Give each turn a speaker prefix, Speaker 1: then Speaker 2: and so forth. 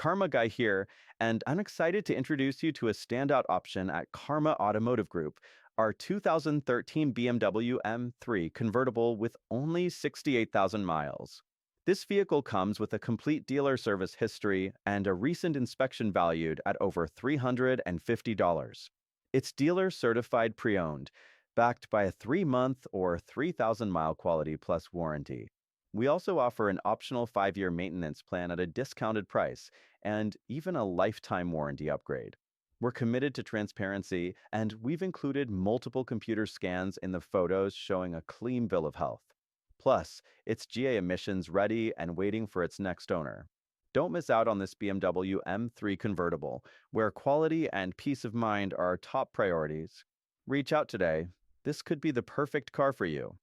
Speaker 1: Karma Guy here, and I'm excited to introduce you to a standout option at Karma Automotive Group, our 2013 BMW M3 convertible with only 68,000 miles. This vehicle comes with a complete dealer service history and a recent inspection valued at over $350. It's dealer certified pre-owned, backed by a 3-month or 3,000-mile quality plus warranty. We also offer an optional 5-year maintenance plan at a discounted price and even a lifetime warranty upgrade. We're committed to transparency, and we've included multiple computer scans in the photos showing a clean bill of health. Plus, it's GA emissions ready and waiting for its next owner. Don't miss out on this BMW M3 convertible, where quality and peace of mind are our top priorities. Reach out today. This could be the perfect car for you.